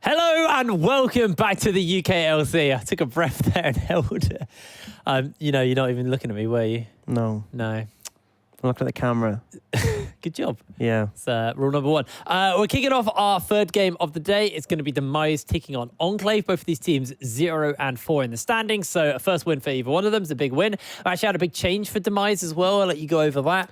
Hello and welcome back to the UKLC. I took a breath there and held it. You're not even looking at me, were you? No. No. I'm looking at the camera. Good job. Yeah. It's rule number one. We're kicking off our third game of the day. It's going to be Demise taking on Enclave. Both of these teams 0 and 4 in the standings. So a first win for either one of them is a big win. I actually had a big change for Demise as well. I'll let you go over that.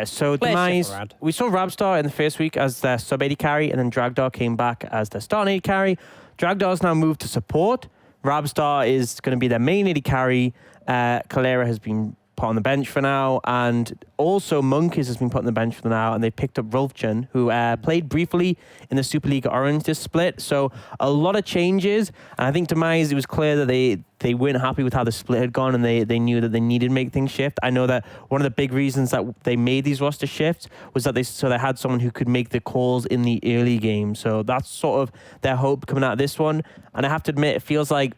So Demise, we saw Rabstar in the first week as their sub-AD carry, and then Dragdar came back as their starting AD carry. Dragdar's now moved to support. Rabstar is going to be their main AD carry. Kalera has been put on the bench for now, and also Monkeys has been put on the bench for now, and they picked up Rolfchen, who played briefly in the Super League Orange this split. So a lot of changes, and I think Demise, it was clear that they weren't happy with how the split had gone, and they knew that they needed to make things shift. I know that one of the big reasons that they made these roster shifts was that they had someone who could make the calls in the early game. So that's sort of their hope coming out of this one. And I have to admit, it feels like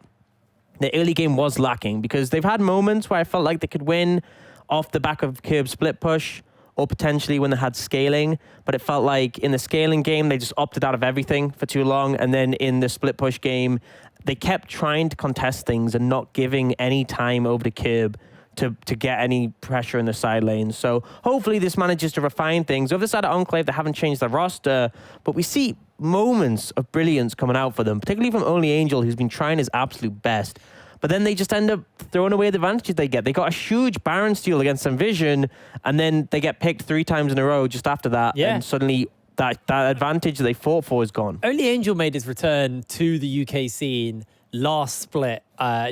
the early game was lacking, because they've had moments where I felt like they could win off the back of Curb split push, or potentially when they had scaling, but it felt like in the scaling game they just opted out of everything for too long, and then in the split push game they kept trying to contest things and not giving any time over to Curb to get any pressure in the side lanes. So hopefully this manages to refine things. Over the side of Enclave, they haven't changed their roster, but we see moments of brilliance coming out for them, particularly from Only Angel, who's been trying his absolute best. But then they just end up throwing away the advantages they get. They got a huge Baron steal against Envision, and then they get picked 3 times in a row just after that. Yeah. And suddenly that advantage that they fought for is gone. Only Angel made his return to the UK scene last split,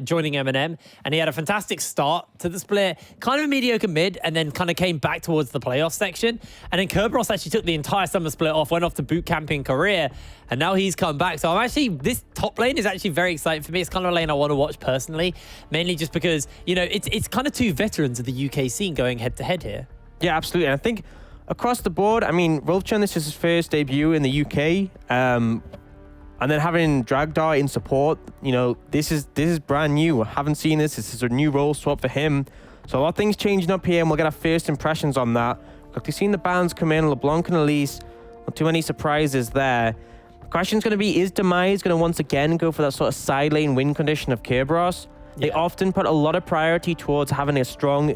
joining M&M, and he had a fantastic start to the split, kind of a mediocre mid, and then kind of came back towards the playoff section. And then Kerberos actually took the entire summer split off, went off to boot camp in Korea, and now he's come back. So this top lane is actually very exciting for me. It's kind of a lane I want to watch personally, mainly just because, it's kind of 2 veterans of the UK scene going head to head here. Yeah, absolutely. And I think across the board, Rolfchen, this is his first debut in the UK. And then having Dragdar in support, this is brand new. I haven't seen this. This is a new role swap for him. So a lot of things changing up here, and we'll get our first impressions on that. Look, we've seen the bans come in, LeBlanc and Elise. Not too many surprises there. The question's going to be, is Demise going to once again go for that sort of side lane win condition of Kerberos? Yeah. They often put a lot of priority towards having a strong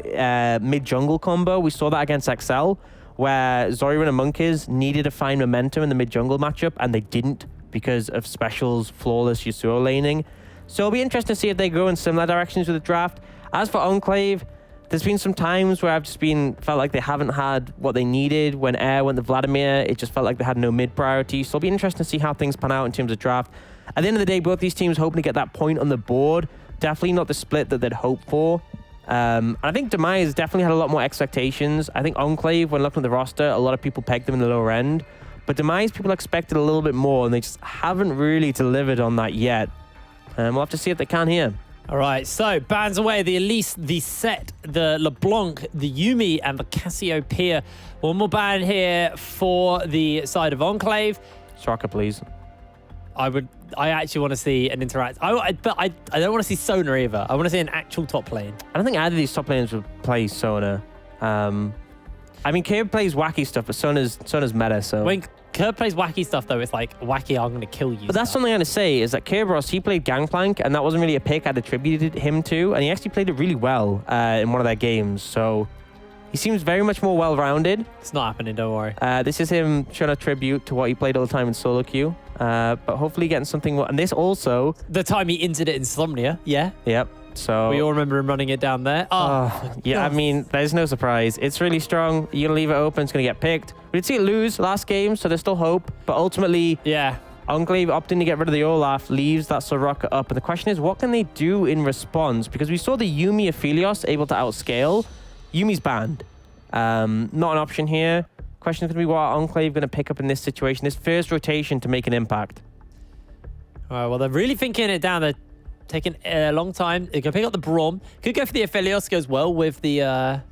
mid-jungle combo. We saw that against XL, where Zoran and Monkeys needed to find momentum in the mid-jungle matchup, and they didn't, because of Special's flawless Yasuo laning. So it'll be interesting to see if they go in similar directions with the draft. As for Enclave, there's been some times where I've just felt like they haven't had what they needed. When Air went to Vladimir, it just felt like they had no mid priority. So it'll be interesting to see how things pan out in terms of draft. At the end of the day, both these teams hoping to get that point on the board. Definitely not the split that they'd hoped for. And I think Demise definitely had a lot more expectations. I think Enclave, when looking at the roster, a lot of people pegged them in the lower end. But Demise, people expected a little bit more, and they just haven't really delivered on that yet. And we'll have to see if they can here. All right, so bans away the Elise, the Set, the LeBlanc, the Yuumi, and the Cassiopeia. One more ban here for the side of Enclave. Soraka, please. I actually want to see an interact. But I don't want to see Sona either. I want to see an actual top lane. I don't think either of these top lanes would play Sona. Curb plays wacky stuff, but Sona's meta, so... When Curb plays wacky stuff, though, it's like, wacky, I'm going to kill you. But that's something I'm going to say, is that Kerberos, he played Gangplank, and that wasn't really a pick I'd attributed him to, and he actually played it really well in one of their games, so... He seems very much more well-rounded. It's not happening, don't worry. This is him showing a tribute to what he played all the time in solo queue, but hopefully getting something... And this also... The time he entered it in Insomnia, yeah? Yep. So we all remember him running it down there. Yeah, there's no surprise. It's really strong. You're going to leave it open. It's going to get picked. We did see it lose last game, so there's still hope. But ultimately, yeah, Enclave opting to get rid of the Olaf leaves that Soraka up. And the question is, what can they do in response? Because we saw the Yuumi Aphelios able to outscale. Yuumi's banned. Not an option here. Question is going to be what are Enclave going to pick up in this situation? This first rotation to make an impact. All right, well, they're really thinking it down. They're taking a long time. They can pick up the Braum. Could go for the Aphelios, goes well with the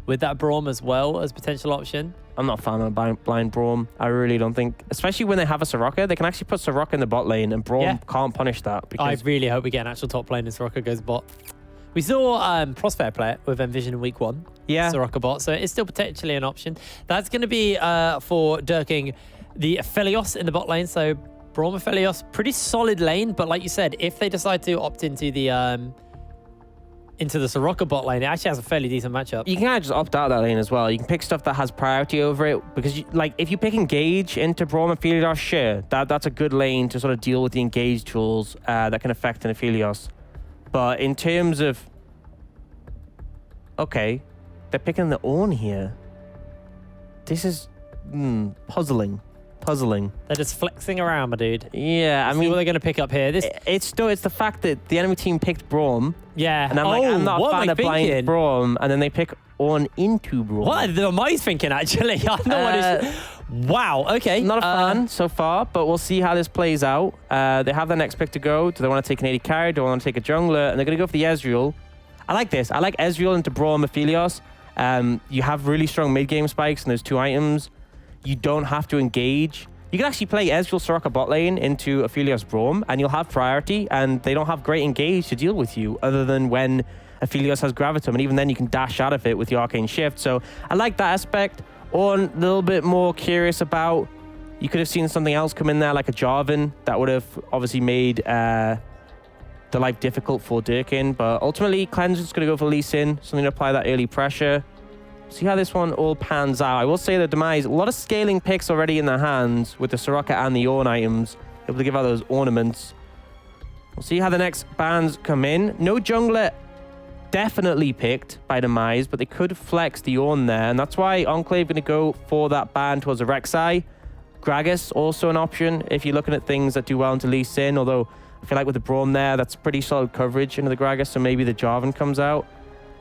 with that Braum as well as potential option. I'm not a fan of blind Braum. I really don't think, especially when they have a Soraka, they can actually put Soraka in the bot lane, and Braum can't punish that. I really hope we get an actual top lane and Soraka goes bot. We saw Prosfair play it with Envision in week 1. Yeah. Soraka bot, so it's still potentially an option. That's going to be for Dirking the Aphelios in the bot lane, so Braum Aphelios, pretty solid lane, but like you said, if they decide to opt into the Soraka bot lane, it actually has a fairly decent matchup. You can kind of just opt out of that lane as well. You can pick stuff that has priority over it because, if you pick Engage into Braum Aphelios, sure, that's a good lane to sort of deal with the Engage tools that can affect an Aphelios. But in terms of... Okay, they're picking the Ornn here. This is puzzling. They're just flexing around, my dude. Yeah, I mean, what they're going to pick up here? It's the fact that the enemy team picked Braum. Yeah. And I'm not a fan of blind Braum, and then they pick Ornn into Braum. What are the Demise thinking, actually? I don't know what is... Wow, okay. Not a fan so far, but we'll see how this plays out. They have their next pick to go. Do they want to take an AD carry? Do they want to take a jungler? And they're going to go for the Ezreal. I like this. I like Ezreal into Braum Aphelios. You have really strong mid-game spikes and those 2 items. You don't have to engage. You can actually play Ezreal Soraka bot lane into Aphelios Braum, and you'll have priority, and they don't have great engage to deal with you, other than when Aphelios has Gravitum, and even then you can dash out of it with the Arcane Shift. So I like that aspect. Or a little bit more curious about, you could have seen something else come in there, like a Jarvan, that would have obviously made the life difficult for Durkin, but ultimately Cleanse is going to go for Lee Sin, something to apply that early pressure. See how this one all pans out. I will say the Demise, a lot of scaling picks already in their hands with the Soraka and the Ornn items, able to give out those ornaments. We'll see how the next bans come in. No jungler definitely picked by Demise, but they could flex the Ornn there, and that's why Enclave going to go for that ban towards a Rek'Sai. Gragas also an option if you're looking at things that do well into Lee Sin, although I feel like with the Braum there, that's pretty solid coverage into the Gragas, so maybe the Jarvan comes out.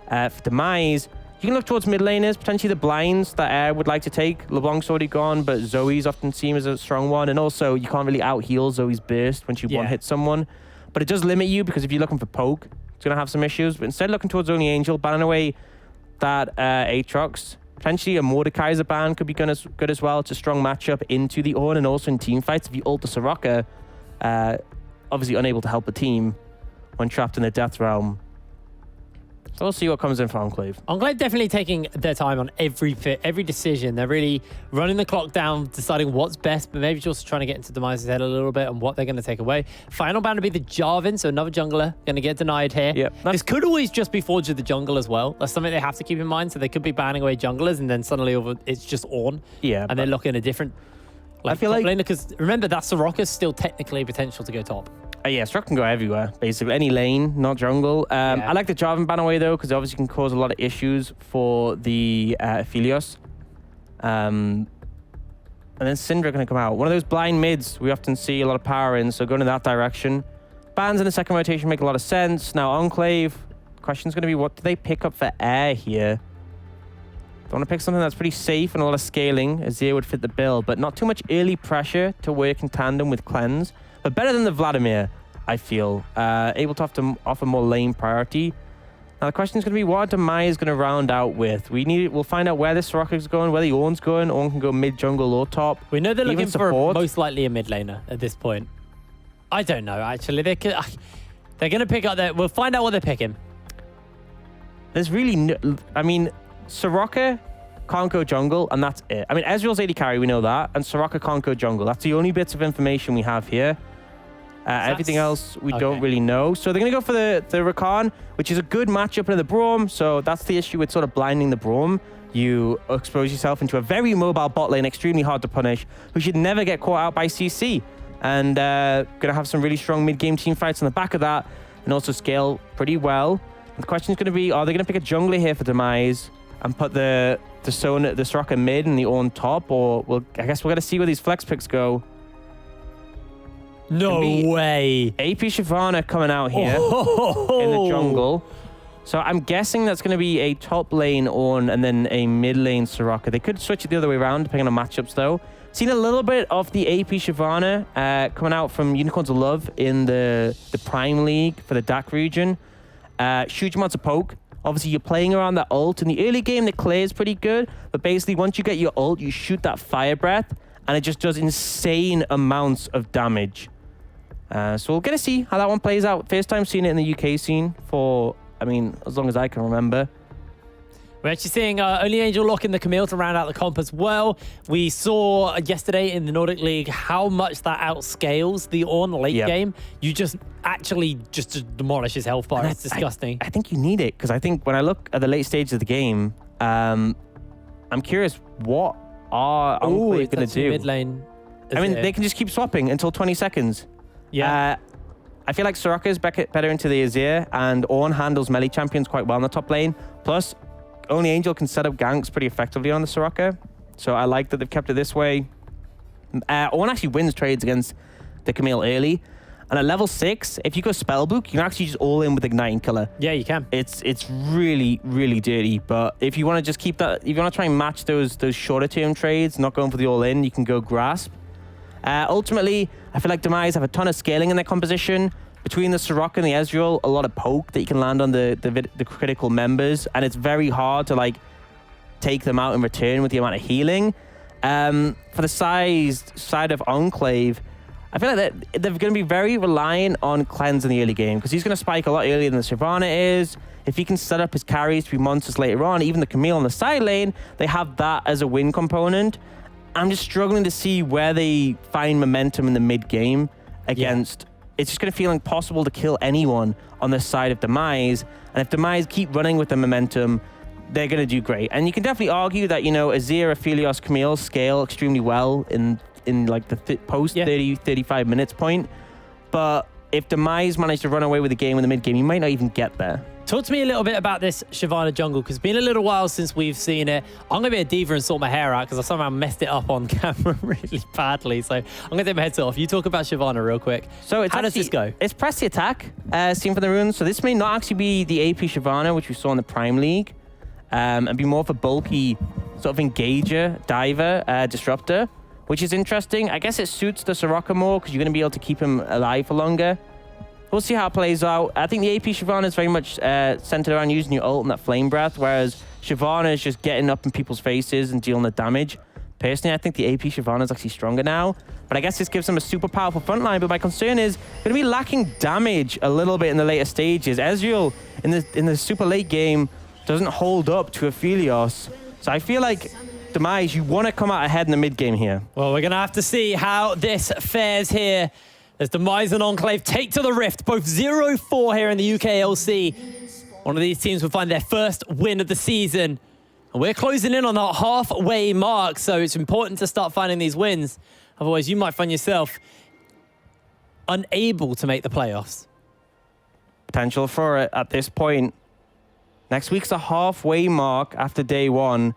For Demise, you can look towards mid laners, potentially the blinds that Air would like to take. LeBlanc's already gone, but Zoe's often seen as a strong one, and also you can't really out-heal Zoe's burst when she one-hit someone. But it does limit you, because if you're looking for poke, it's going to have some issues. But instead looking towards Only Angel, banning away that Aatrox. Potentially a Mordekaiser ban could be good as well. It's a strong matchup into the Ornn, and also in team fights. If you ult the Soraka, obviously unable to help the team when trapped in the Death Realm. So we'll see what comes in for Enclave. Enclave definitely taking their time on every decision. They're really running the clock down, deciding what's best, but maybe just trying to get into Demise's head a little bit and what they're going to take away. Final ban to be the Jarvan, so another jungler going to get denied here. Yep. This could always just be Forge of the Jungle as well. That's something they have to keep in mind. So they could be banning away junglers, and then suddenly it's just Ornn. Yeah. And they're looking a different I feel like... because remember, that Soraka's still technically potential to go top. Yeah, Soraka can go everywhere, basically. Any lane, not jungle. I like the Jarvan ban away, though, because it obviously can cause a lot of issues for the Aphelios. And then Syndra going to come out. One of those blind mids we often see a lot of power in, so going in that direction. Bans in the second rotation make a lot of sense. Now, Enclave, the question's going to be, what do they pick up for Air here? They want to pick something that's pretty safe and a lot of scaling. Azir would fit the bill, but not too much early pressure to work in tandem with Cleanse. But better than the Vladimir, I feel. Able to offer more lane priority. Now the question is going to be, what Demise going to round out with? We'll find out where this Soraka is going, where the Ornn's going. Ornn can go mid jungle or top. We know they're looking for most likely a mid laner at this point. I don't know, actually. They're going to pick up their... We'll find out what they're picking. There's really no... I mean, Soraka can't go jungle, and that's it. I mean, Ezreal's AD carry, we know that, and Soraka can't go jungle. That's the only bits of information we have here. Everything else we don't really know. So they're going to go for the Rakan, which is a good matchup into the Braum. So that's the issue with sort of blinding the Braum. You expose yourself into a very mobile bot lane, extremely hard to punish, who should never get caught out by CC. And going to have some really strong mid-game team fights on the back of that, and also scale pretty well. And the question is going to be, are they going to pick a jungler here for Demise and put the Soraka mid and the Ornn top? Or I guess we're going to see where these flex picks go. No way. AP Shyvana coming out here in the jungle. So I'm guessing that's going to be a top lane Ornn and then a mid lane Soraka. They could switch it the other way around depending on matchups though. Seen a little bit of the AP Shyvana coming out from Unicorns of Love in the Prime League for the DAC region. Huge amounts of poke. Obviously, you're playing around that ult. In the early game, the clear is pretty good. But basically, once you get your ult, you shoot that fire breath. And it just does insane amounts of damage. So we'll get to see how that one plays out. First time seeing it in the UK scene for, I mean, as long as I can remember. We're actually seeing Only Angel locking the Camille to round out the comp as well. We saw yesterday in the Nordic League how much that outscales the Ornn late game. You just actually just demolish his health bar. It's disgusting. I think you need it, because I think when I look at the late stages of the game, I'm curious what are Enclave going to do? Mid lane. I mean, they can just keep swapping until 20 seconds. Yeah. I feel like Soraka is better into the Azir, and Ornn handles melee champions quite well in the top lane. Plus, Only Angel can set up ganks pretty effectively on the Soraka. So I like that they've kept it this way. Ornn actually wins trades against the Camille early. And at level 6, if you go Spellbook, you can actually just all in with Igniting Killer. Yeah, you can. It's really, really dirty. But if you want to just keep that, if you want to try and match those shorter term trades, not going for the all-in, you can go Grasp. Ultimately, I feel like Demise have a ton of scaling in their composition. Between the Soraka and the Ezreal, a lot of poke that you can land on the critical members, and it's very hard to like take them out in return with the amount of healing. For the side of Enclave, I feel like they're going to be very reliant on Cleanse in the early game, because he's going to spike a lot earlier than the Shyvana is. If he can set up his carries to be monsters later on, even the Camille on the side lane, they have that as a win component. I'm just struggling to see where they find momentum in the mid game against. It's just going to feel impossible to kill anyone on the side of Demise. And if Demise keep running with the momentum, they're going to do great. And you can definitely argue that, you know, Azir, Aphelios, Camille scale extremely well in like the post 30, 35 minutes point. But if Demise managed to run away with the game in the mid game, you might not even get there. Talk to me a little bit about this Shyvana jungle, because it's been a little while since we've seen it. I'm going to be a diva and sort my hair out because I somehow messed it up on camera really badly. So I'm going to take my headset off. You talk about Shyvana real quick. So how does this go? It's press the attack, seen from the runes. So this may not actually be the AP Shyvana, which we saw in the Prime League, and be more of a bulky sort of engager, diver, disruptor, which is interesting. I guess it suits the Soraka more because you're going to be able to keep him alive for longer. We'll see how it plays out. I think the AP Shyvana is very much centered around using your ult and that flame breath, whereas Shyvana is just getting up in people's faces and dealing the damage. Personally, I think the AP Shyvana is actually stronger now, but I guess this gives them a super powerful frontline. But my concern is going to be lacking damage a little bit in the later stages. Ezreal in the super late game doesn't hold up to Aphelios, so I feel like Demise, you want to come out ahead in the mid game here. Well, we're going to have to see how this fares here. As Demise and Enclave take to the Rift, both 0-4 here in the UKLC. One of these teams will find their first win of the season. And we're closing in on that halfway mark, so it's important to start finding these wins. Otherwise, you might find yourself unable to make the playoffs. Potential for it at this point. Next week's a halfway mark after day one.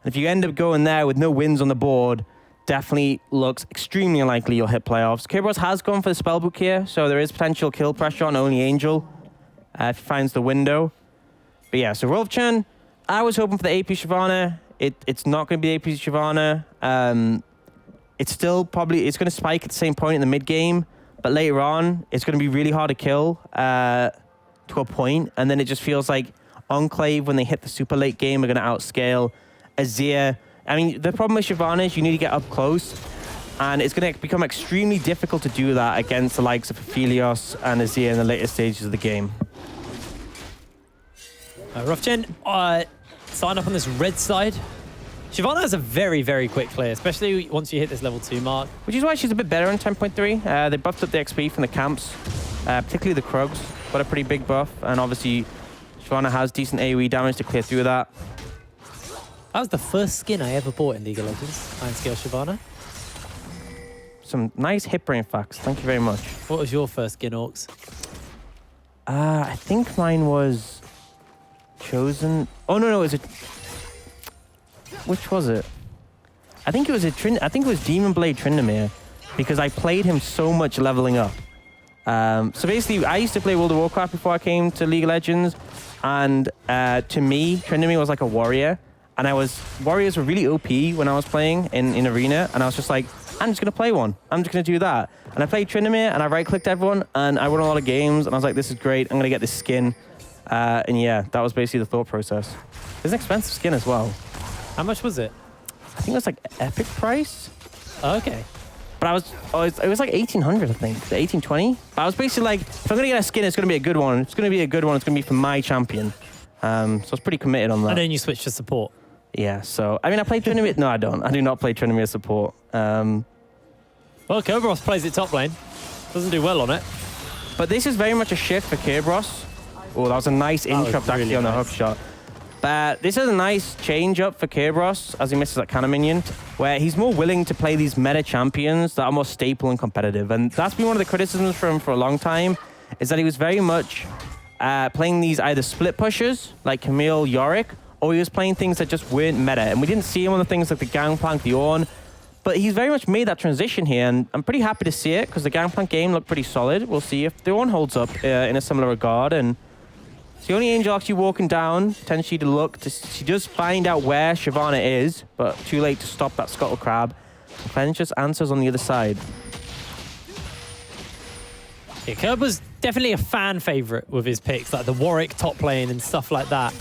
And if you end up going there with no wins on the board, definitely looks extremely unlikely you'll hit playoffs. Kerberos has gone for the Spellbook here, so there is potential kill pressure on Only Angel if he finds the window. But yeah, so Rolfchen, I was hoping for the AP Shyvana. It's not going to be the AP Shyvana. It's still probably, it's going to spike at the same point in the mid game, but later on, it's going to be really hard to kill to a point, and then it just feels like Enclave, when they hit the super late game, are going to outscale Azir. I mean, the problem with Shyvana is you need to get up close, and it's going to become extremely difficult to do that against the likes of Aphelios and Azir in the later stages of the game. Rolfchen, starting up on this red side. Shyvana has a very, very quick clear, especially once you hit this level 2 mark. Which is why she's a bit better in 10.3. They buffed up the XP from the camps, particularly the Krugs. Got a pretty big buff, and obviously Shyvana has decent AoE damage to clear through that. That was the first skin I ever bought in League of Legends, Iron Scale Shyvana. Some nice hip brain facts. Thank you very much. What was your first skin, Orcs? I think mine was Chosen. Oh no, it was which was it? I think it was Demon Blade Tryndamere, because I played him so much leveling up. So basically, I used to play World of Warcraft before I came to League of Legends, and to me, Tryndamere was like a warrior. And warriors were really OP when I was playing in Arena, and I was just like, I'm just gonna play one. I'm just gonna do that. And I played Tryndamere, and I right-clicked everyone, and I won a lot of games, and I was like, this is great, I'm gonna get this skin. And yeah, that was basically the thought process. It's an expensive skin as well. How much was it? I think it was like epic price. Oh, okay. But it was like 1800, I think, 1820. But I was basically like, if I'm gonna get a skin, it's gonna be a good one. It's gonna be a good one. It's gonna be for my champion. So it's pretty committed on that. And then you switch to support. Yeah, so, I mean, I play Trinity. No, I don't. I do not play Trinity as support. Well, Kerberos plays it top lane. Doesn't do well on it. But this is very much a shift for Kerberos. Oh, that was a nice interrupt actually on the hook shot. But this is a nice change up for Kerberos as he misses that cannon minion, where he's more willing to play these meta champions that are more staple and competitive. And that's been one of the criticisms for him for a long time, is that he was very much playing these either split pushers like Camille, Yorick, or he was playing things that just weren't meta. And we didn't see him on the things like the Gangplank, the Ornn. But he's very much made that transition here, and I'm pretty happy to see it because the Gangplank game looked pretty solid. We'll see if the Ornn holds up in a similar regard. And it's the only Angel actually walking down, potentially to look. She does find out where Shyvana is, but too late to stop that Scuttle Crab. Cleanse just answers on the other side. Yeah, Kerb was definitely a fan favorite with his picks, like the Warwick top lane and stuff like that.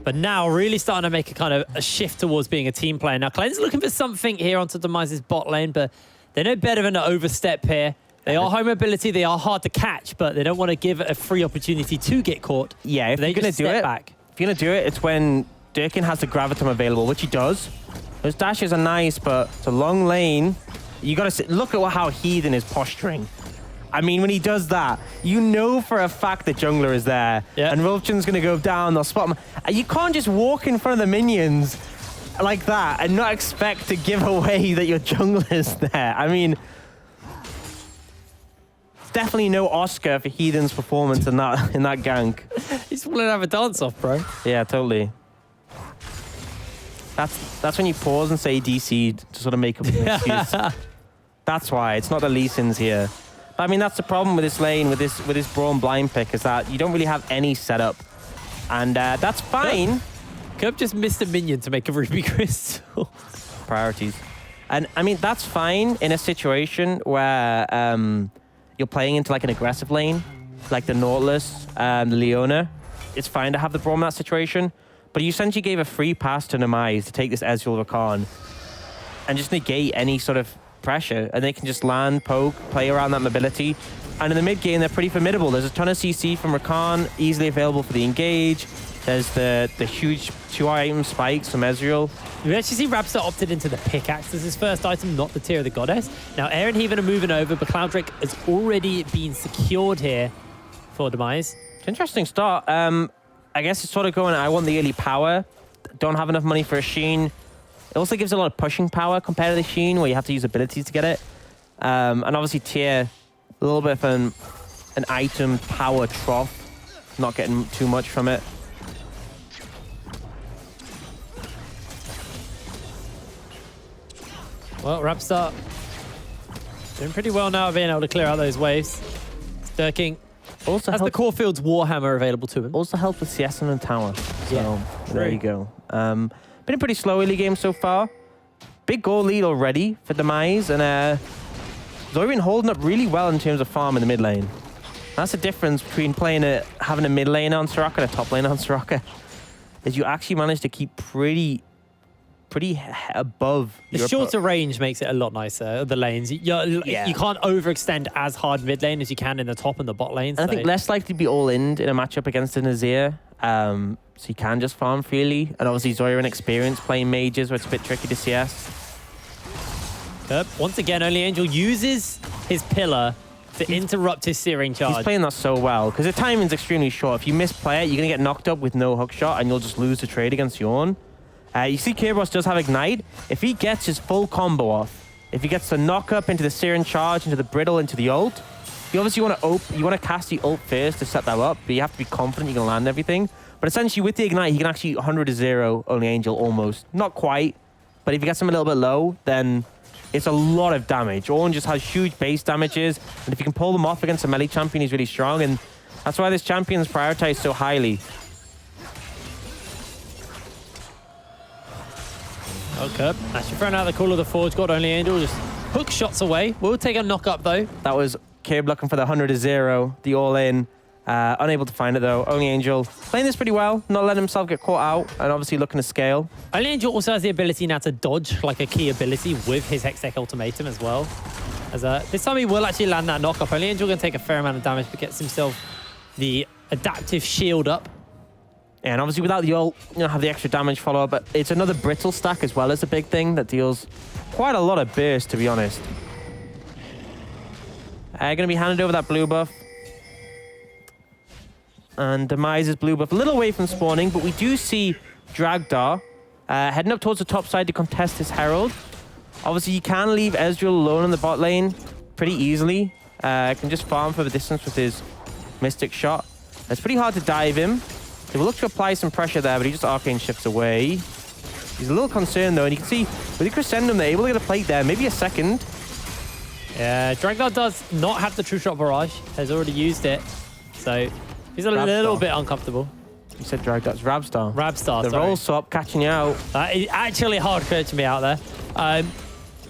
But now really starting to make a kind of a shift towards being a team player. Now, Cleanse looking for something here onto Demise's bot lane, but they're no better than an overstep here. They are high mobility, they are hard to catch, but they don't want to give it a free opportunity to get caught. Yeah, if you're going to do it, back. If you're going to do it, it's when Durkin has the Graviton available, which he does. Those dashes are nice, but it's a long lane. You got to look at how Heathen is posturing. I mean, when he does that, you know for a fact the jungler is there. Yeah. And Rolchan's going to go down, they'll spot him. And you can't just walk in front of the minions like that and not expect to give away that your jungler is there. I mean, definitely no Oscar for Heathen's performance in that gank. He's willing to have a dance off, bro. Yeah, totally. That's when you pause and say DC to sort of make up an excuse. That's why. It's not the Lee Sins here. I mean, that's the problem with this lane, with this Brawn blind pick, is that you don't really have any setup. And that's fine. Kerb just missed a minion to make a Ruby Crystal. Priorities. And, I mean, that's fine in a situation where you're playing into, like, an aggressive lane, like the Nautilus, the Leona. It's fine to have the Brawn in that situation. But you essentially gave a free pass to Demise to take this Ezreal Rakan and just negate any sort of pressure, and they can just land, poke, play around that mobility. And in the mid game, they're pretty formidable. There's a ton of CC from Rakan, easily available for the engage. There's the huge 2-item spikes from Ezreal. We actually see Rapstar opted into the pickaxe as his first item, not the Tear of the Goddess. Now, Air and Heathen are moving over, but Cloudric has already been secured here for Demise. It's an interesting start. I guess it's sort of going, I want the early power. Don't have enough money for a Sheen. It also gives a lot of pushing power compared to the Sheen, where you have to use abilities to get it. And obviously Tear, a little bit of an item power trough. Not getting too much from it. Well, Rapstar doing pretty well now, being able to clear out those waves. Sturking also has the Corefield's Warhammer available to him. Also helped with CS and Tower. So there you go. Been a pretty slow early game so far. Big goal lead already for Demise, and Zorin holding up really well in terms of farm in the mid lane. That's the difference between having a mid lane on Soraka and a top lane on Soraka, is you actually manage to keep pretty above. The shorter range makes it a lot nicer, the lanes. You can't overextend as hard mid lane as you can in the top and the bot lanes. And I think less likely to be all-in a matchup against a Nazir. So you can just farm freely. And obviously Zoran experience playing mages where it's a bit tricky to CS. Once again, Only Angel uses his pillar to interrupt his searing charge. He's playing that so well, because the timing's extremely short. If you misplay it, you're going to get knocked up with no hook shot, and you'll just lose the trade against Yorn. You see Kerberos does have Ignite. If he gets his full combo off, if he gets the knock up into the searing charge, into the brittle, into the ult, you obviously want to cast the ult first to set that up, but you have to be confident you can land everything. But essentially, with the Ignite, he can actually 100-0 Only Angel almost. Not quite, but if he gets him a little bit low, then it's a lot of damage. Ornn just has huge base damages, and if you can pull them off against a melee champion, he's really strong, and that's why this champion is prioritized so highly. Okay, actually throwing out the Call of the Forge God. Only Angel just hook shots away. We'll take a knock up, though. That was Kerb looking for the 100-0, the all-in. Unable to find it though. Only Angel playing this pretty well, not letting himself get caught out, and obviously looking to scale. Only Angel also has the ability now to dodge, like a key ability with his Hextech Ultimatum as well. As this time he will actually land that knock up. Only Angel going to take a fair amount of damage, but gets himself the adaptive shield up And obviously without the ult, you know, have the extra damage follow-up, but it's another brittle stack as well as a big thing that deals quite a lot of burst, to be honest. Going to be handed over that blue buff. And Demise's blue buff a little away from spawning, but we do see Dragdar heading up towards the top side to contest his Herald. Obviously, you can leave Ezreal alone in the bot lane pretty easily. Can just farm for the distance with his Mystic Shot. It's pretty hard to dive him. He will look to apply some pressure there, but he just arcane shifts away. He's a little concerned, though, and you can see with the Crescendum, they're able to get a plate there, maybe a second. Yeah, Dragdar does not have the True Shot Barrage. Has already used it, so he's a little bit uncomfortable. You said Dragdar. It's Rabstar. Rabstar, the roll swap catching you out. It actually hard catching me out there.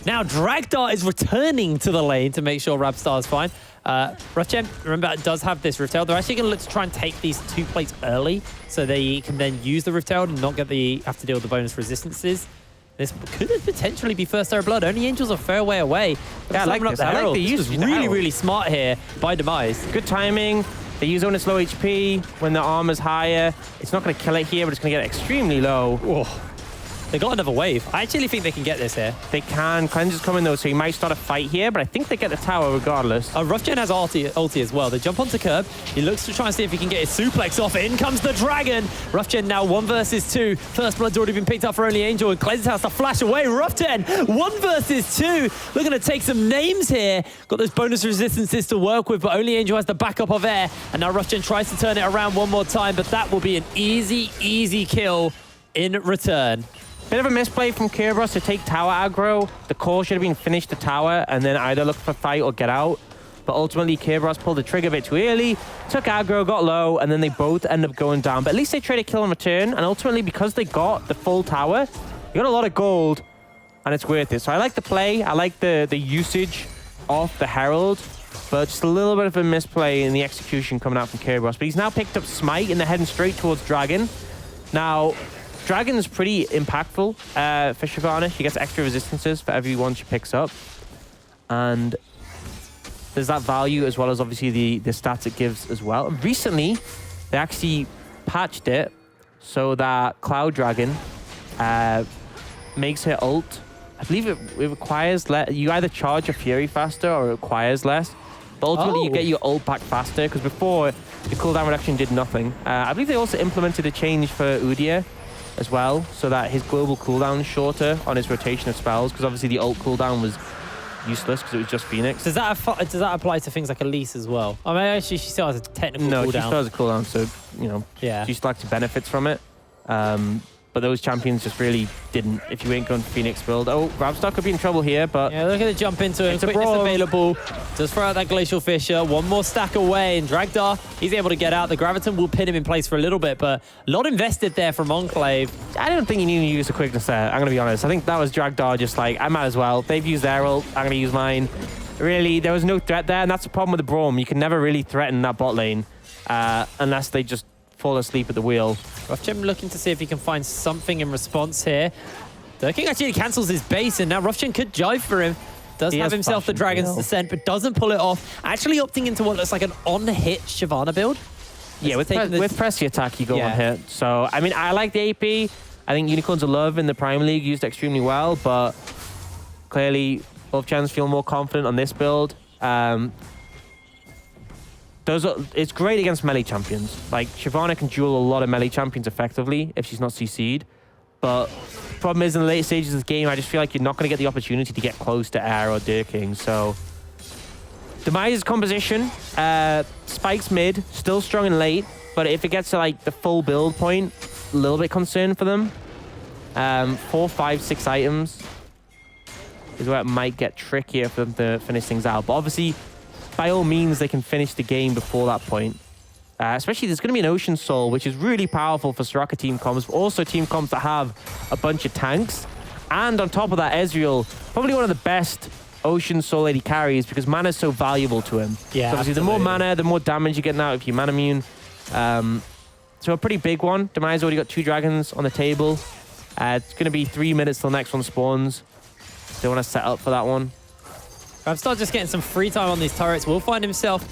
Now Dragdar is returning to the lane to make sure Rabstar is fine. Roughgen, remember, does have this Rift Tail. They're actually going to look to try and take these 2 plates early so they can then use the Rift Tail and not have to deal with the bonus resistances. This could potentially be first Air Blood. Only Angels are a fair way away. Yeah, I like this. I like the use. Really smart here by Demise. Good timing. They use when it's low HP, when the armor's higher. It's not going to kill it here, but it's going to get extremely low. Oh. They got another wave. I actually think they can get this here. They can. Cleanse is coming though, so he might start a fight here, but I think they get the tower regardless. Roughgen has ulti as well. They jump onto Curb. He looks to try and see if he can get his suplex off. In comes the dragon. Roughgen now 1 versus 2. First blood's already been picked up for Only Angel, and Cleanse has to flash away. Roughgen 1 versus 2. Looking to take some names here. Got those bonus resistances to work with, but Only Angel has the backup of air. And now Roughgen tries to turn it around one more time, but that will be an easy kill in return. Bit of a misplay from Kerberos to take tower aggro. The call should have been finish the tower and then either look for fight or get out. But ultimately, Kerberos pulled the trigger a bit too early, took aggro, got low, and then they both end up going down. But at least they trade a kill in return. And ultimately, because they got the full tower, you got a lot of gold, and it's worth it. So I like the play. I like the usage of the Herald. But just a little bit of a misplay in the execution coming out from Kerberos. But he's now picked up Smite, and they're heading straight towards Dragon. Now, Dragon's pretty impactful for Shyvana. She gets extra resistances for every one she picks up. And there's that value as well as obviously the stats it gives as well. And recently, they actually patched it so that Cloud Dragon makes her ult. I believe it requires less. You either charge your Fury faster or it requires less. But ultimately, you get your ult back faster because before, the cooldown reduction did nothing. I believe they also implemented a change for Udyr as well, so that his global cooldown is shorter on his rotation of spells, because obviously the ult cooldown was useless because it was just Phoenix. Does that apply to things like Elise as well? I mean, actually, she still has a technical cooldown. No, she still has a cooldown, so, you know, she still actually benefits from it. But those champions just really didn't, if you ain't going for Phoenix build. Oh, Rabstar could be in trouble here, but... Yeah, look at the jump into it. Quickness available. Just throw out that Glacial Fissure. One more stack away, and Dragdar, he's able to get out. The Graviton will pin him in place for a little bit, but a lot invested there from Enclave. I don't think you need to use the quickness there, I'm going to be honest. I think that was Dragdar just like, I might as well. They've used their ult, I'm going to use mine. Really, there was no threat there, and that's the problem with the Braum. You can never really threaten that bot lane unless they just fall asleep at the wheel. Roughgen looking to see if he can find something in response here. King actually cancels his base, and now Roughgen could jive for him. Does have himself the Dragon's Descent, but doesn't pull it off. Actually opting into what looks like an on-hit Shyvana build. Yeah, with Pressy Attack, you go on hit. So, I mean, I like the AP. I think Unicorns of Love in the Prime League used extremely well, but clearly both chans feel more confident on this build. It's great against melee champions. Like, Shyvana can duel a lot of melee champions effectively if she's not CC'd. But the problem is, in the late stages of the game, I just feel like you're not going to get the opportunity to get close to Air or Dirking. So, Demise's composition, spikes mid, still strong in late. But if it gets to, like, the full build point, a little bit concerned for them. 4, 5, 6 items is where it might get trickier for them to finish things out. But obviously, by all means, they can finish the game before that point. Especially, there's going to be an Ocean Soul, which is really powerful for Soraka team comps, but also team comps that have a bunch of tanks. And on top of that, Ezreal, probably one of the best Ocean Soul AD carries because mana is so valuable to him. Yeah, so obviously, the more mana, the more damage you're getting out if you're mana immune. So a pretty big one. Demise already got 2 dragons on the table. It's going to be 3 minutes till the next one spawns. They want to set up for that one. Rabstar just getting some free time on these turrets. Will find himself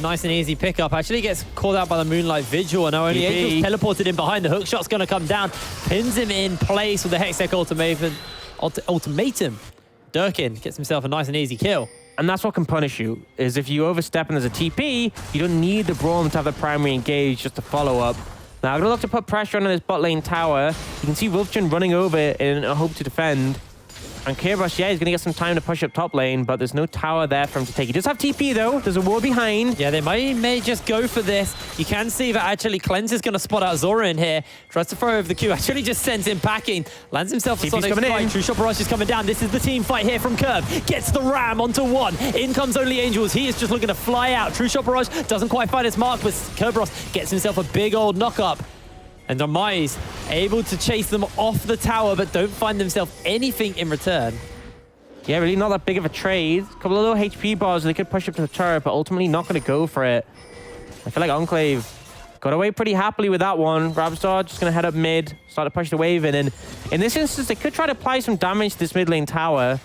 Nice and easy pickup. Actually gets called out by the Moonlight Vigil, and now only Angel's teleported in behind. The hook shot's going to come down. Pins him in place with the Hextech ultimatum. Durkin gets himself a nice and easy kill. And that's what can punish you, is if you overstep and there's a TP, you don't need the Braum to have the primary engage just to follow up. Now, I'm going to look to put pressure on this bot lane tower. You can see Wolfchen running over in a hope to defend. And Kerberos, yeah, he's going to get some time to push up top lane, but there's no tower there for him to take. He does have TP, though. There's a wall behind. Yeah, they may just go for this. You can see that actually Cleanse is going to spot out Zora in here. Tries to throw over the Q. Actually just sends him packing. Lands himself a Sonic Strike. True Shot Barrage is coming down. This is the team fight here from Curve. Gets the ram onto one. In comes only Angels. He is just looking to fly out. True Shot Barrage doesn't quite find his mark, but Kerberos gets himself a big old knock-up. And Demise able to chase them off the tower, but don't find themselves anything in return. Yeah, really not that big of a trade. A couple of little HP bars, they could push up to the turret, but ultimately not going to go for it. I feel like Enclave got away pretty happily with that one. Rabstar just going to head up mid, start to push the wave in. And in this instance, they could try to apply some damage to this mid lane tower.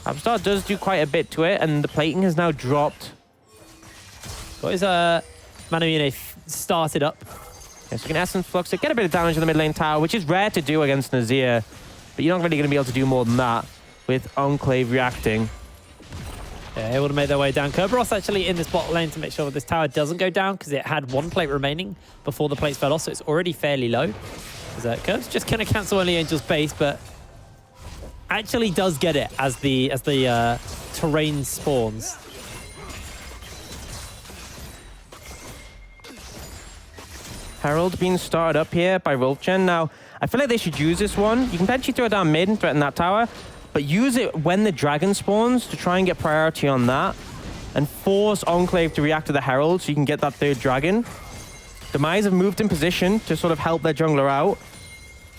Rabstar does do quite a bit to it, and the plating has now dropped. Got his Manamune started up. Yeah, so you can Essence Flux it, get a bit of damage on the mid lane tower, which is rare to do against Nazir. But you're not really going to be able to do more than that with Enclave reacting. Yeah, able to make their way down. Kerberos actually in this bot lane to make sure that this tower doesn't go down because it had one plate remaining before the plates fell off, so it's already fairly low. Curve's just going to cancel only Angel's base, but actually does get it as the terrain spawns. Herald being started up here by Wolfchen. Now, I feel like they should use this one. You can potentially throw it down mid and threaten that tower, but use it when the dragon spawns to try and get priority on that and force Enclave to react to the Herald so you can get that third dragon. Demise have moved in position to sort of help their jungler out.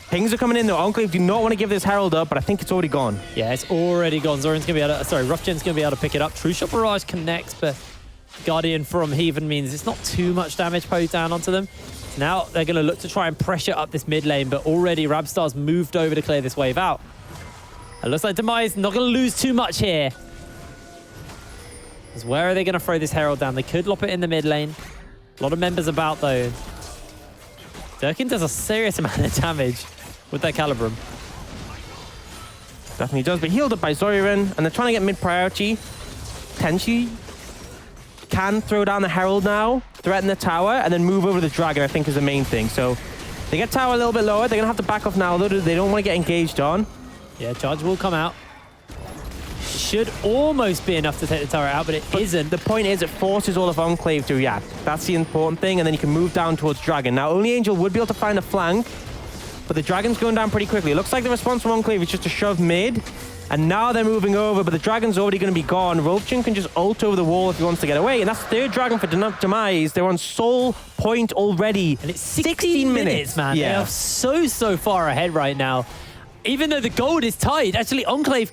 Pings are coming in though. Enclave do not want to give this Herald up, but I think it's already gone. Yeah, it's already gone. Zoran's going to be able to... Sorry, Roughgen's going to be able to pick it up. True Shot Barrage connects, but Guardian from Heathen means it's not too much damage posed down onto them. Now they're going to look to try and pressure up this mid lane, but already Rabstar's moved over to clear this wave out. It looks like Demise not going to lose too much here. Because where are they going to throw this Herald down? They could lop it in the mid lane. A lot of members about, though. Durkin does a serious amount of damage with that Calibrum. Definitely does, but healed up by Zoran, and they're trying to get mid priority. Potentially can throw down the Herald now, threaten the tower, and then move over the dragon, I think is the main thing. So they get tower a little bit lower. They're going to have to back off now, though. They don't want to get engaged on. Yeah, charge will come out. Should almost be enough to take the turret out, but it isn't. The point is it forces all of Enclave to react. That's the important thing, and then you can move down towards Dragon. Now, only Angel would be able to find a flank, but the Dragon's going down pretty quickly. It looks like the response from Enclave is just to shove mid, and now they're moving over, but the Dragon's already going to be gone. Rolfchen can just ult over the wall if he wants to get away, and that's the third Dragon for Demise. They're on Soul Point already. And it's 16 minutes, man. Yeah. They are so far ahead right now. Even though the gold is tied, actually Enclave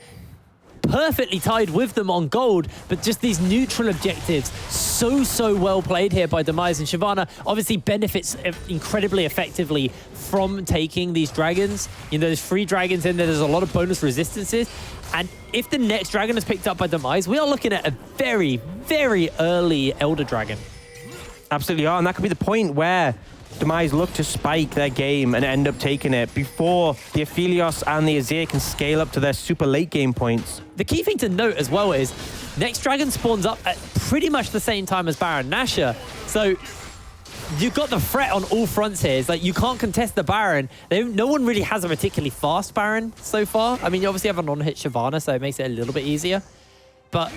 perfectly tied with them on gold, but just these neutral objectives so well played here by Demise, and Shyvana obviously benefits incredibly effectively from taking these dragons. You know, there's 3 dragons in there, there's a lot of bonus resistances, and if the next dragon is picked up by Demise, we are looking at a very early Elder Dragon. Absolutely are, and that could be the point where Demise look to spike their game and end up taking it before the Aphelios and the Azir can scale up to their super late game points. The key thing to note as well is next dragon spawns up at pretty much the same time as Baron Nashor. So you've got the threat on all fronts here. It's like you can't contest the Baron. No one really has a particularly fast Baron so far. I mean, you obviously have a non-hit Shyvana, so it makes it a little bit easier. But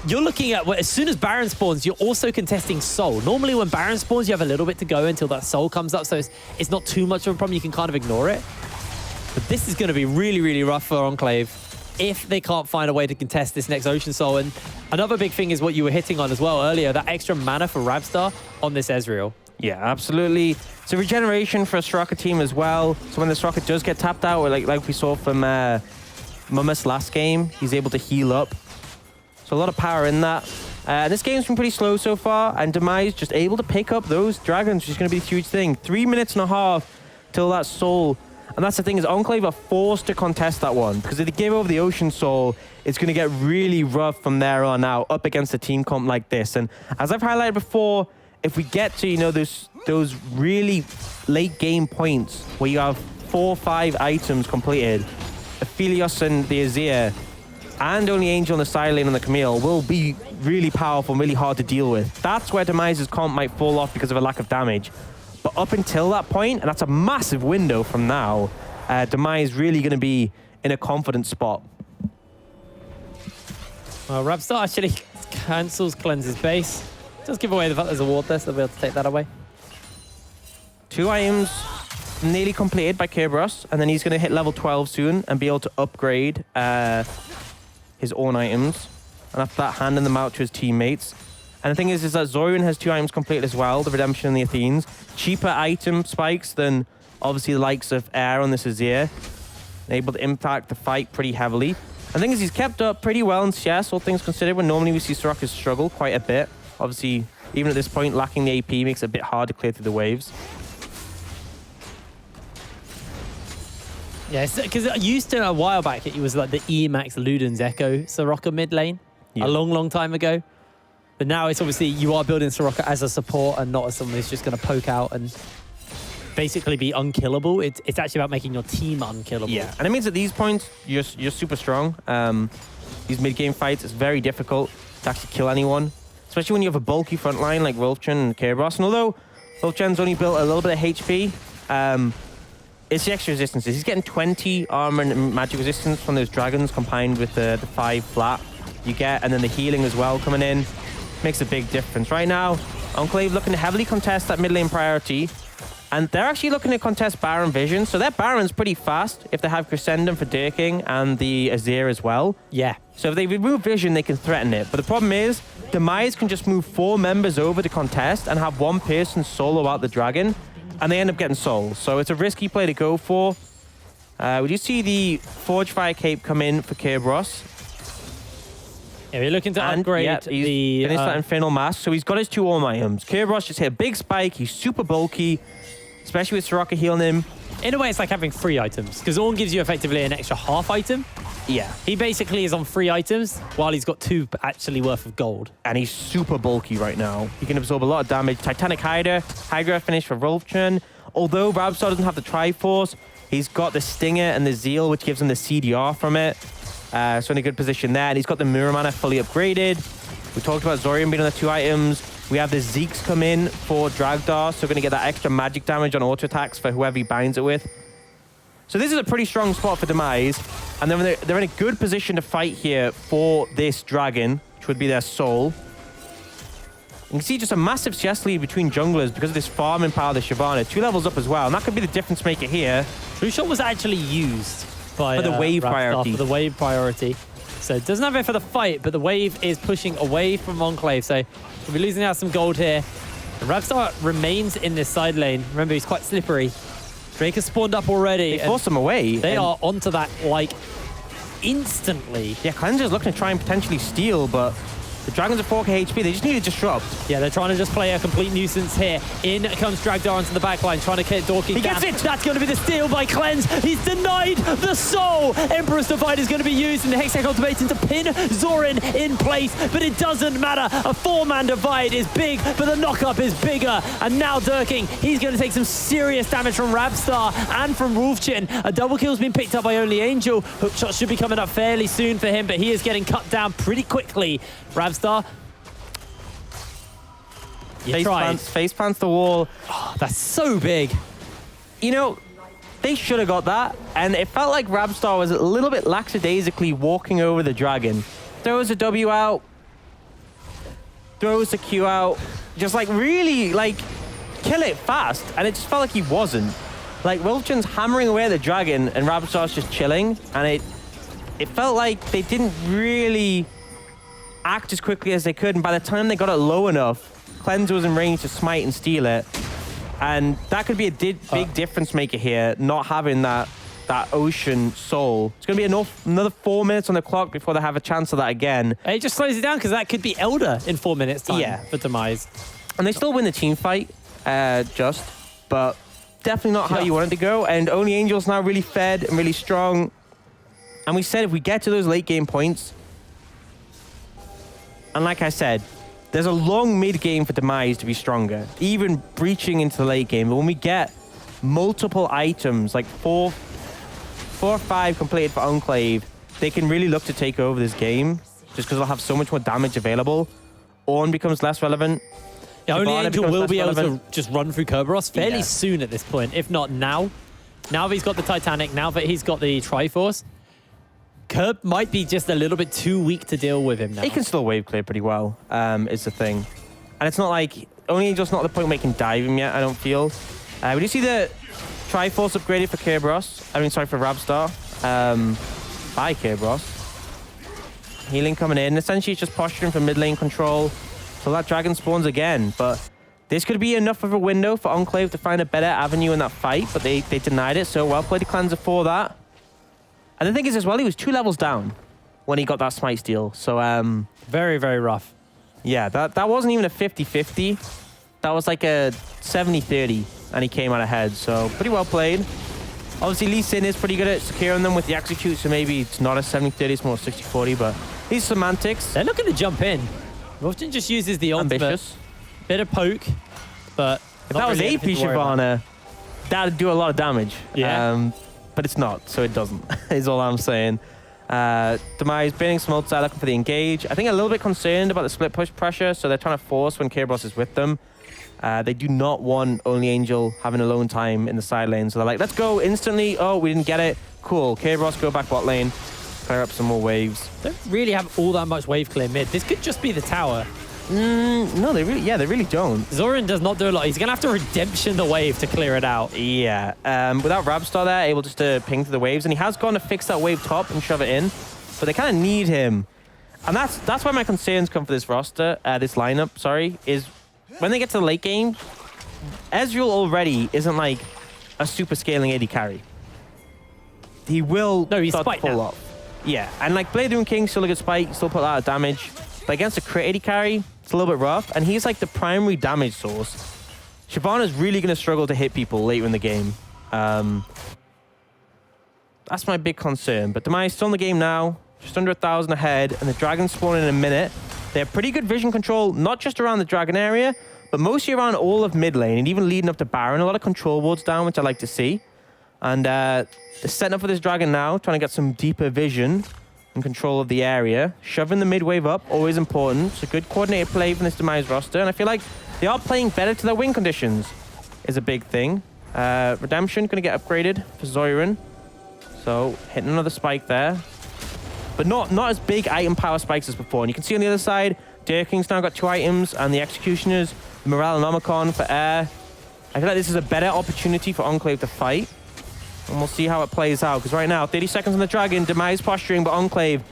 you're looking at, as soon as Baron spawns, you're also contesting Soul. Normally when Baron spawns, you have a little bit to go until that Soul comes up, so it's not too much of a problem. You can kind of ignore it. But this is going to be really rough for Enclave if they can't find a way to contest this next Ocean Soul. And another big thing is what you were hitting on as well earlier, that extra mana for Rabstar on this Ezreal. Yeah, absolutely. It's a regeneration for a Soraka team as well. So when the Soraka does get tapped out, like we saw from Mummus last game, he's able to heal up. So a lot of power in that. This game's been pretty slow so far, and Demise just able to pick up those dragons, which is going to be a huge thing. 3.5 minutes till that Soul And that's the thing, is Enclave are forced to contest that one, because if they give over the Ocean Soul, it's going to get really rough from there on out up against a team comp like this. And as I've highlighted before, if we get to, you know, those really late game points where you have 4 or 5 items completed, Aphelios and the Azir, and only Angel on the side lane on the Camille will be really powerful and really hard to deal with. That's where Demise's comp might fall off because of a lack of damage. But up until that point, and that's a massive window from now, Demise really going to be in a confident spot. Well, Rabstar actually cancels Cleanse's base. Does give away the fact there's a ward there, so they'll be able to take that away. 2 items nearly completed by Kerberos, and then he's going to hit level 12 soon and be able to upgrade his own items. And after that, handing them out to his teammates. And the thing is that Zorian has 2 items completed as well, the Redemption and the Athenes. Cheaper item spikes than obviously the likes of Air on this Azir. Able to impact the fight pretty heavily. And the thing is, he's kept up pretty well in CS, all things considered, when normally we see Soraka struggle quite a bit. Obviously, even at this point, lacking the AP makes it a bit hard to clear through the waves. Yeah, because used to a while back, it was like the Emax Luden's Echo Soraka mid lane a long time ago. But now it's obviously you are building Soraka as a support and not as someone who's just going to poke out and basically be unkillable. It's actually about making your team unkillable. Yeah, and it means at these points, you're super strong. These mid-game fights, it's very difficult to actually kill anyone, especially when you have a bulky front line like Wolfchen and Kerberos. And although Wolfchen's only built a little bit of HP, it's the extra resistances. He's getting 20 armor and magic resistance from those dragons combined with the 5 flat you get, and then the healing as well coming in. Makes a big difference. Right now, Enclave looking to heavily contest that mid lane priority, and they're actually looking to contest Baron Vision, so their Baron's pretty fast if they have Crescendum for Dirking and the Azir as well. Yeah. So if they remove Vision, they can threaten it. But the problem is, Demise can just move 4 members over to contest and have 1 person solo out the dragon, and they end up getting souls. So it's a risky play to go for. We do see the Forge Fire Cape come in for Kerberos. Yeah, we're looking to upgrade the... finished that Infernal Mask, so he's got his 2 Orm items. Kerberos just hit a big spike, he's super bulky, especially with Soraka healing him. In a way, it's like having 3 items, because Orm gives you effectively an extra half item. Yeah. He basically is on 3 items, while he's got 2 actually worth of gold. And he's super bulky right now. He can absorb a lot of damage. Titanic Hydra finish for Wolfchen. Although Rabstar doesn't have the Triforce, he's got the Stinger and the Zeal, which gives him the CDR from it. So in a good position there. And he's got the Mirror Mana fully upgraded. We talked about Zorian being on the 2 items. We have the Zeeks come in for Dragdar, so we're going to get that extra magic damage on auto attacks for whoever he binds it with. So this is a pretty strong spot for Demise. And they're in a good position to fight here for this dragon, which would be their soul. You can see just a massive CS lead between junglers because of this farming power of the Shyvana. 2 levels up as well, and that could be the difference maker here. True Shot was actually used by for the wave priority. For the wave priority. So it doesn't have it for the fight, but the wave is pushing away from Enclave. So we'll be losing out some gold here. Rabstar remains in this side lane. Remember, he's quite slippery. Drake has spawned up already. They force him away. They are onto that, like, instantly. Yeah, Cleanser's looking to try and potentially steal, but the Dragons are 4k HP. They just need to disrupt. Yeah, they're trying to just play a complete nuisance here. In comes Dragdar into the backline, trying to get Dorky. He gets it! That's going to be the steal by Cleanse. He's denied the soul. Emperor's Divide is going to be used in the Hextech Ultimatum to pin Zorin in place, but it doesn't matter. A 4-man divide is big, but the knockup is bigger. And now Dirking, he's going to take some serious damage from Rabstar and from Wolfchen. A double kill's been picked up by Only Angel. Hookshot should be coming up fairly soon for him, but he is getting cut down pretty quickly. Rabstar. Face plants the wall. Oh, that's so big. You know, they should have got that. And it felt like Rabstar was a little bit lackadaisically walking over the dragon. Throws a W out. Throws the Q out. Just like really like kill it fast. And it just felt like he wasn't. Like Wolfchen's hammering away at the dragon and Rabstar's just chilling. And it felt like they didn't really act as quickly as they could, and by the time they got it low enough, Cleanser was in range to smite and steal it, and that could be a big difference maker here, not having that Ocean Soul. It's going to be another 4 minutes on the clock before they have a chance of that again. It just slows it down because that could be Elder in 4 minutes time for Demise. And they still win the team fight, but definitely not how you want it to go. And Only Angel's now really fed and really strong. And we said if we get to those late game points, and like I said, there's a long mid game for Demise to be stronger, even breaching into the late game. But when we get multiple items, like four or five completed for Enclave, they can really look to take over this game just because they'll have so much more damage available. Ornn becomes less relevant. Yeah, Only Angel will be able to just run through Kerberos fairly soon at this point, if not now. Now that he's got the Titanic, now that he's got the Triforce, Kerb might be just a little bit too weak to deal with him now. He can still wave clear pretty well, is the thing. And it's not like... Only Angel's not at the point where he can dive him yet, I don't feel. We do see the Triforce upgraded for Kerberos. I mean, sorry, for Rabstar. By Kerberos. Healing coming in. Essentially, it's just posturing for mid lane control. So that dragon spawns again. But this could be enough of a window for Enclave to find a better avenue in that fight. But they denied it. So well played the Cleanser for that. And the thing is as well, he was 2 levels down when he got that smite steal. So very, very rough. Yeah, that wasn't even a 50-50. That was like a 70-30, and he came out ahead. So pretty well played. Obviously, Lee Sin is pretty good at securing them with the execute, so maybe it's not a 70-30, it's more 60-40, but these semantics. They're looking to jump in. Wolfton just uses the ultimate. Ambitious. Bit of poke, but if that was AP Shyvana, that'd do a lot of damage. Yeah. But it's not, so it doesn't, is all I'm saying. Demise banning some outside, looking for the engage. I think a little bit concerned about the split push pressure, so they're trying to force when Kerberos is with them. They do not want Only Angel having alone time in the side lane, so they're like, let's go instantly. Oh, we didn't get it. Cool. Kerberos, go back bot lane, clear up some more waves. Don't really have all that much wave clear mid. This could just be the tower. No, they really don't. Zoran does not do a lot. He's going to have to redemption the wave to clear it out. Yeah. Without Rabstar there, able just to ping through the waves. And he has gone to fix that wave top and shove it in. But they kind of need him. And that's why my concerns come for this roster, this lineup, sorry, is when they get to the late game, Ezreal already isn't like a super scaling AD carry. He will he's start to pull up. Yeah. And like Blade Rune King, still a good spike, still put a lot of damage. But against a crit AD carry, it's a little bit rough, and he's like the primary damage source. Shyvana's really going to struggle to hit people later in the game. That's my big concern. But Demise still in the game now, just under 1,000 ahead, and the Dragon's spawning in a minute. They have pretty good vision control, not just around the Dragon area, but mostly around all of mid lane, and even leading up to Baron. A lot of control wards down, which I like to see. And they're setting up for this Dragon now, trying to get some deeper vision and control of the area. Shoving the mid wave up, always important. It's a good coordinated play from this Demise roster, and I feel like they are playing better to their win conditions is a big thing. Redemption going to get upgraded for Zoran. So hitting another spike there. But not as big item power spikes as before. And you can see on the other side, Dirking's now got 2 items, and the Executioners, the Morale-Nomicon for air. I feel like this is a better opportunity for Enclave to fight. And we'll see how it plays out. Because right now, 30 seconds on the Dragon, Demise posturing, but Enclave,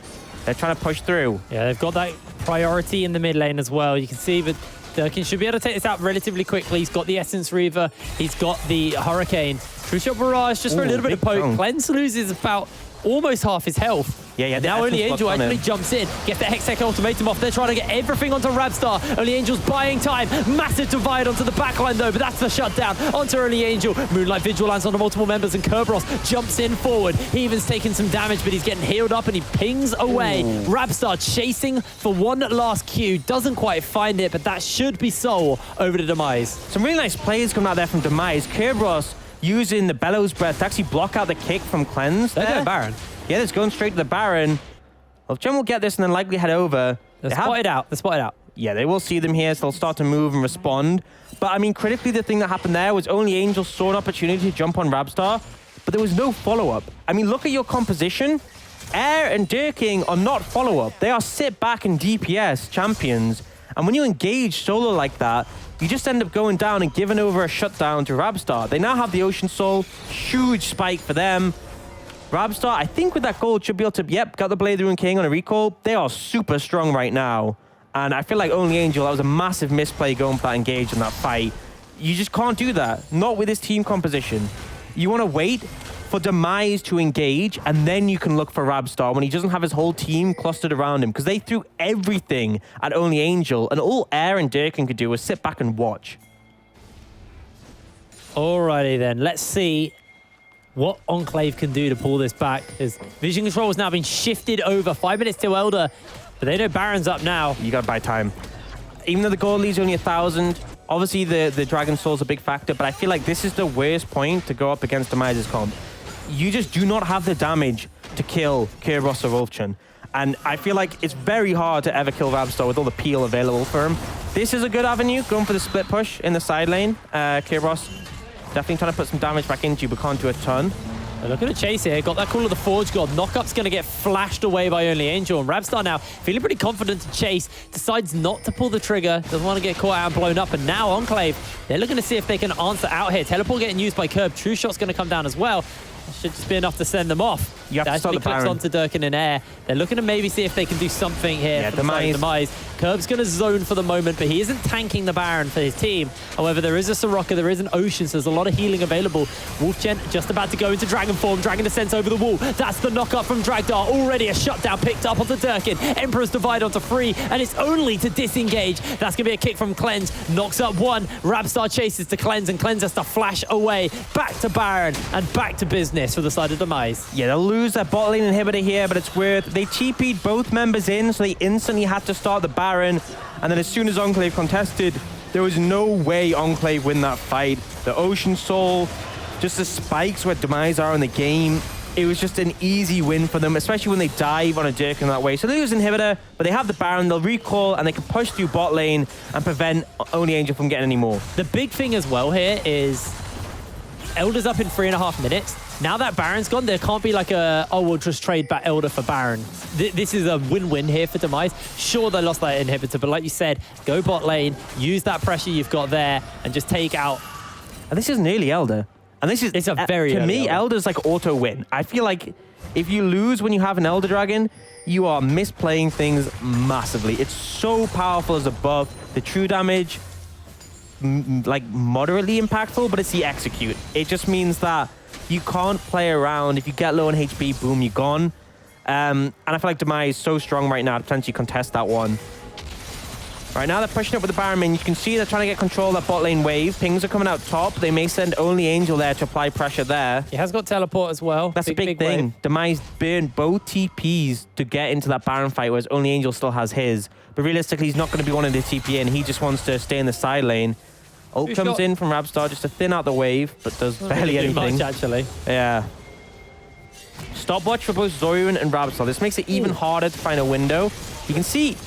they're trying to push through. Yeah, they've got that priority in the mid lane as well. You can see that Durkin should be able to take this out relatively quickly. He's got the Essence Reaver. He's got the Hurricane. True Shot Barrage just for a little bit of poke. Cleanse loses about almost half his health. Yeah. Now Only Angel actually jumps in, gets the Hextech ultimatum off. They're trying to get everything onto Rabstar. Only Angel's buying time. Massive divide onto the backline though, but that's the shutdown. Onto Only Angel. Moonlight Vigil lands onto multiple members, and Kerberos jumps in forward. He even's taking some damage, but he's getting healed up and he pings away. Rabstar chasing for one last Q. Doesn't quite find it, but that should be Soul over to Demise. Some really nice plays coming out there from Demise. Kerberos using the Bellows Breath to actually block out the kick from Cleanse. They're going Baron. Yeah, it's going straight to the Baron. Well, Gen will get this and then likely head over. They're spotted out. Yeah, they will see them here, so they'll start to move and respond. But, I mean, critically, the thing that happened there was Only Angel saw an opportunity to jump on Rabstar, but there was no follow-up. I mean, look at your composition. Air and Dirking are not follow-up. They are sit back and DPS champions. And when you engage solo like that, you just end up going down and giving over a shutdown to Rabstar. They now have the Ocean Soul. Huge spike for them. Rabstar, I think with that gold, should be able to, got the Blade Rune King on a recall. They are super strong right now. And I feel like Only Angel, that was a massive misplay going for that engage in that fight. You just can't do that. Not with his team composition. You want to wait for Demise to engage, and then you can look for Rabstar when he doesn't have his whole team clustered around him, because they threw everything at Only Angel, and all Air and Dirkin could do was sit back and watch. Alrighty then, let's see what Enclave can do to pull this back. His vision control has now been shifted over. 5 minutes till Elder, but they know Baron's up now. You got to buy time. Even though the gold lead's only 1,000, obviously the Dragon Soul's a big factor, but I feel like this is the worst point to go up against Demise's comp. You just do not have the damage to kill Kerberos or Wolfchen. And I feel like it's very hard to ever kill Rabstar with all the peel available for him. This is a good avenue, going for the split push in the side lane. Kerberos definitely trying to put some damage back into you, but can't do a ton. Look at the chase here. Got that call of the Forge God. Knockup's going to get flashed away by Only Angel. And Rabstar now feeling pretty confident to chase. Decides not to pull the trigger. Doesn't want to get caught out and blown up. And now Enclave, they're looking to see if they can answer out here. Teleport getting used by Curb. True Shot's going to come down as well. That should just be enough to send them off. You have to stop the Baron. Onto Durkin in air. They're looking to maybe see if they can do something here. Yeah, for Demise. Curb's going to zone for the moment, but he isn't tanking the Baron for his team. However, there is a Soraka, there is an Ocean, so there's a lot of healing available. Wolfchen just about to go into Dragon form. Dragon Descent over the wall. That's the knock-up from Dragdar. Already a shutdown picked up onto Durkin. Emperor's Divide onto 3, and it's only to disengage. That's going to be a kick from Cleanse. Knocks up 1. Rabstar chases to Cleanse, and Cleanse has to flash away. Back to Baron, and back to business for the side of Demise. Yeah, they'll lose their bot lane inhibitor here, but it's worth. They TP'd both members in, so they instantly had to start the Baron. And then as soon as Enclave contested, there was no way Enclave win that fight. The Ocean Soul, just the spikes where Demise are in the game. It was just an easy win for them, especially when they dive on a Dirk in that way. So they lose inhibitor, but they have the Baron. They'll recall, and they can push through bot lane and prevent Only Angel from getting any more. The big thing as well here is Elder's up in 3.5 minutes. Now that Baron's gone, there can't be like a, oh, we'll just trade back Elder for Baron. This is a win-win here for Demise. Sure, they lost that inhibitor, but like you said, go bot lane, use that pressure you've got there, and just take out. And this is nearly Elder. And this is, it's a very to me, Elder's like auto-win. I feel like if you lose when you have an Elder Dragon, you are misplaying things massively. It's so powerful as a buff. The true damage, like moderately impactful, but it's the execute. It just means that you can't play around. If you get low on HP, boom, you're gone. And I feel like Demise is so strong right now to potentially contest that one. Right now, they're pushing up with the Baron. You can see they're trying to get control of that bot lane wave. Pings are coming out top. They may send Only Angel there to apply pressure there. He has got teleport as well. That's a big thing. Wave. Demise burned both TPs to get into that Baron fight, whereas Only Angel still has his. But realistically, he's not going to be wanting to TP in. He just wants to stay in the side lane. Ult comes in from Rabstar just to thin out the wave, but does barely anything. Much, actually. Yeah. Stopwatch for both Zoyun and Rabstar. This makes it even harder to find a window. You can see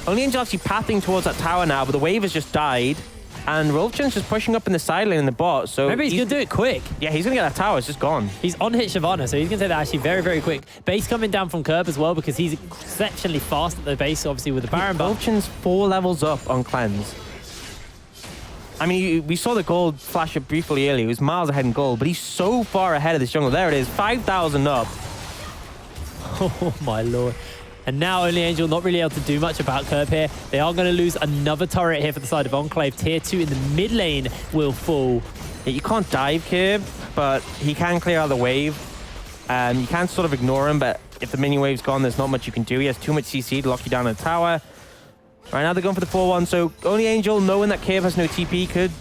Only Angel actually pathing towards that tower now, but the wave has just died. And Rolfchen's just pushing up in the side lane in the bot. So maybe he's going to do it quick. Yeah, he's going to get that tower. It's just gone. He's on hit Shyvana, so he's going to take that actually very, very quick. Base coming down from Curb as well, because he's exceptionally fast at the base, obviously, with the Baron. Rolfchen's 4 levels up on Cleanse. I mean, we saw the gold flash up briefly earlier. He was miles ahead in gold, but he's so far ahead of this jungle. There it is, 5,000 up. Oh, my lord. And now Only Angel not really able to do much about Curb here. They are going to lose another turret here for the side of Enclave. Tier 2 in the mid lane will fall. Yeah, you can't dive Curb, but he can clear out the wave. You can sort of ignore him, but if the minion wave's gone, there's not much you can do. He has too much CC to lock you down in the tower. Right now they're going for the 4-1, so Only Angel, knowing that Curb has no TP, could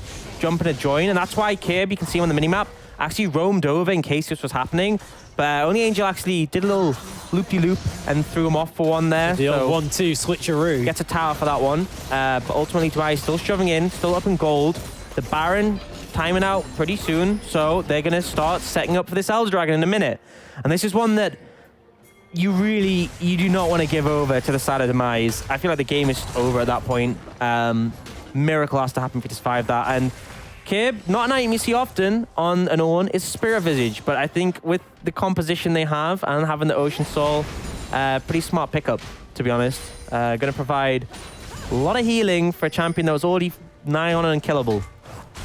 jump in a join, and that's why Curb, you can see him on the minimap, actually roamed over in case this was happening. But Only Angel actually did a little loop-de-loop and threw him off for one there. The old 1-2 switcheroo. Gets a tower for that one, but ultimately Demise still shoving in, still up in gold. The Baron timing out pretty soon, so they're going to start setting up for this Elder Dragon in a minute. And this is one that you do not want to give over to the side of Demise. I feel like the game is over at that point. Miracle has to happen for this 5 that. And Curb, not an item you see often on an Ornn, is Spirit Visage. But I think with the composition they have and having the Ocean Soul, pretty smart pickup, to be honest. Going to provide a lot of healing for a champion that was already nigh on unkillable.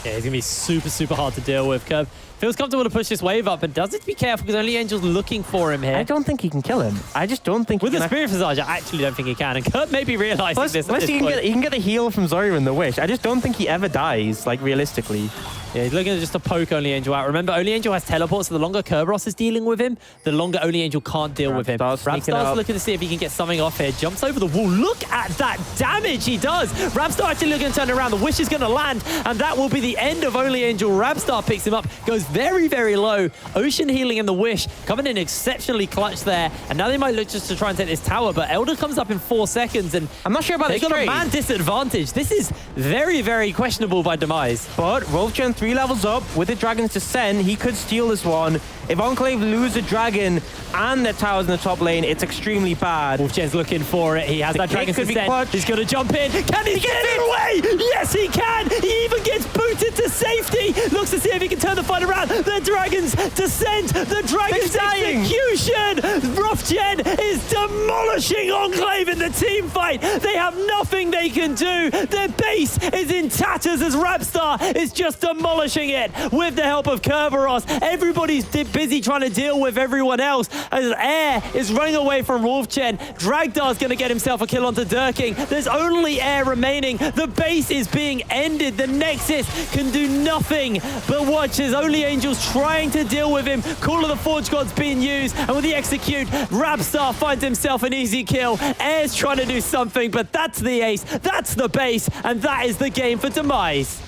Yeah, he's going to be super, super hard to deal with. Curb feels comfortable to push this wave up, but does need to be careful because Only Angel's looking for him here. I don't think he can kill him. I just don't think with the Spirit Visage, I actually don't think he can. And Curb may be realizing this. Unless he can get a heal from Zoyun the Wish. I just don't think he ever dies, like realistically. Yeah, he's looking just to poke Only Angel out. Remember, Only Angel has teleport, so the longer Kerberos is dealing with him, the longer Only Angel can't deal with him. Rabstar's looking to see if he can get something off here. Jumps over the wall. Look at that damage he does. Rabstar actually looking to turn around. The Wish is going to land, and that will be the end of Only Angel. Rabstar picks him up, goes very, very low. Ocean Healing and the Wish coming in exceptionally clutch there, and now they might look just to try and take this tower, but Elder comes up in 4 seconds, and I'm not sure about this trade. They got a man disadvantage. This is very, very questionable by Demise. But Wolfgen 3 levels up with the Dragon's Descent. He could steal this one. If Enclave lose the Dragon and their towers in the top lane, it's extremely bad. Wolfgen's looking for it. He has that Dragon's Descent. He's going to jump in. Can he get it away? Yes, he can. He even gets booted to safety. Looks to see if he can turn the fight around. The Dragon's Descent. The Dragon's execution. Wolfgen is demolishing Enclave in the team fight. They have nothing they can do. Their base is in tatters as Rabstar is just demolishing it with the help of Kerberos. Everybody's busy trying to deal with everyone else as Air is running away from Wolfgen. Dragdar's going to get himself a kill onto Durking. There's only Air remaining. The base is being ended. The Nexus can do nothing but watch as Only Angel's trying to deal with him. Call of the Forge God's being used, and with the execute, Rabstar finds himself an easy kill. Air's trying to do something, but that's the ace, that's the base, and that is the game for Demise.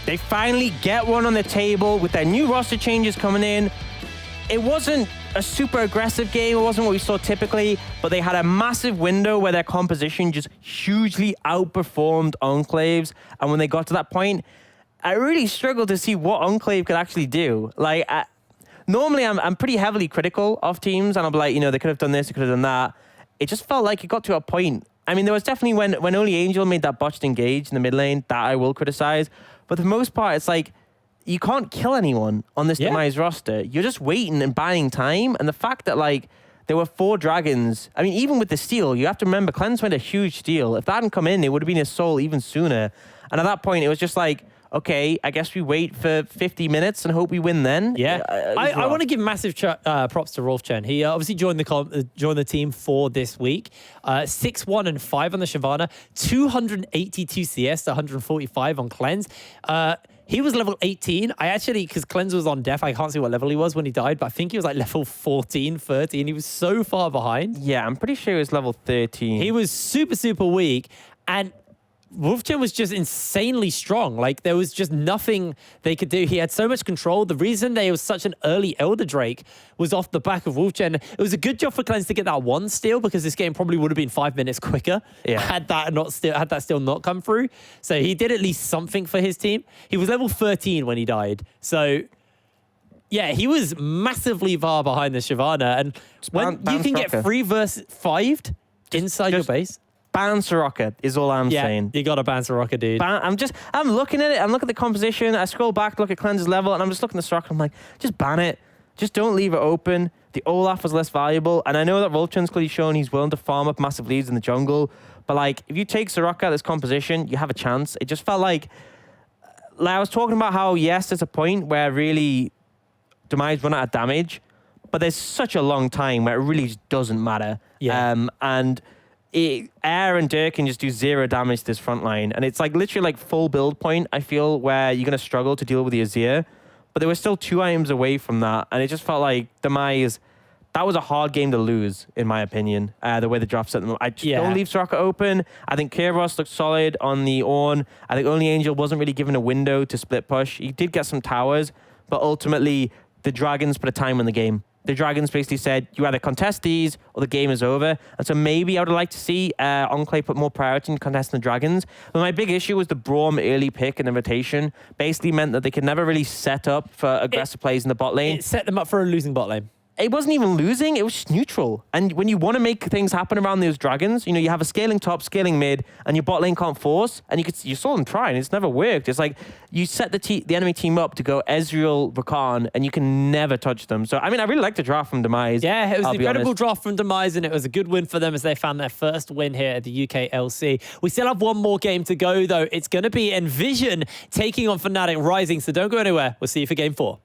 They finally get one on the table with their new roster changes coming in. It wasn't a super aggressive game. It wasn't what we saw typically, but they had a massive window where their composition just hugely outperformed Enclave's. And when they got to that point, I really struggled to see what Enclave could actually do. Like, normally I'm pretty heavily critical of teams, and I'm like, they could have done this, they could have done that. It just felt like it got to a point. I mean, there was definitely when Only Angel made that botched engage in the mid lane, that I will criticize. But for the most part, it's like, you can't kill anyone on this Demise roster. You're just waiting and buying time. And the fact that, like, there were 4 dragons. I mean, even with the steal, you have to remember, Cleanse went a huge steal. If that hadn't come in, it would have been his soul even sooner. And at that point, it was just like, okay, I guess we wait for 50 minutes and hope we win then. Yeah. I want to give massive props to Rolfchen. He obviously joined the team for this week. 6-1 and 5 on the Shyvana. 282 CS to 145 on Cleanse. He was level 18. I actually, because Cleanse was on death, I can't see what level he was when he died, but I think he was like level 14, 13. He was so far behind. Yeah, I'm pretty sure he was level 13. He was super, super weak. And Wolfgen was just insanely strong. Like, there was just nothing they could do. He had so much control. The reason they was such an early Elder Drake was off the back of Wolfgen. It was a good job for Cleanse to get that 1 steal, because this game probably would have been 5 minutes quicker had that still not come through. So he did at least something for his team. He was level 13 when he died. So yeah, he was massively far behind the Shyvana. And when you can get 3 versus 5 inside your base. Ban Soraka is all I'm saying. You got to ban Soraka, dude. I'm looking at it. I'm looking at the composition. I scroll back, look at Cleanse's level, and I'm just looking at Soraka. I'm like, just ban it. Just don't leave it open. The Olaf was less valuable. And I know that Volchan's clearly shown he's willing to farm up massive leads in the jungle. But, like, if you take Soraka out of this composition, you have a chance. It just felt like I was talking about how, yes, there's a point where really Demise run out of damage. But there's such a long time where it really just doesn't matter. Yeah. Air and Dirk can just do 0 damage to this front line. And it's like literally like full build point, I feel, where you're going to struggle to deal with the Azir. But they were still 2 items away from that. And it just felt like Demise, that was a hard game to lose, in my opinion, the way the draft set them up. I just don't leave Soraka open. I think Kerberos looked solid on the Ornn. I think Only Angel wasn't really given a window to split push. He did get some towers, but ultimately the Dragons put a time on the game. The Dragons basically said, you either contest these or the game is over. And so maybe I would like to see Enclave put more priority in contesting the Dragons. But my big issue was the Braum early pick and the rotation basically meant that they could never really set up for aggressive plays in the bot lane. It set them up for a losing bot lane. It wasn't even losing, it was just neutral. And when you want to make things happen around those Dragons, you have a scaling top, scaling mid, and your bot lane can't force, and you saw them try, and it's never worked. It's like you set the enemy team up to go Ezreal, Rakan, and you can never touch them. So, I mean, I really like the draft from Demise. Yeah, it was an incredible draft from Demise, and it was a good win for them as they found their first win here at the UKLC. We still have one more game to go, though. It's going to be Envision taking on Fnatic Rising, so don't go anywhere. We'll see you for Game 4.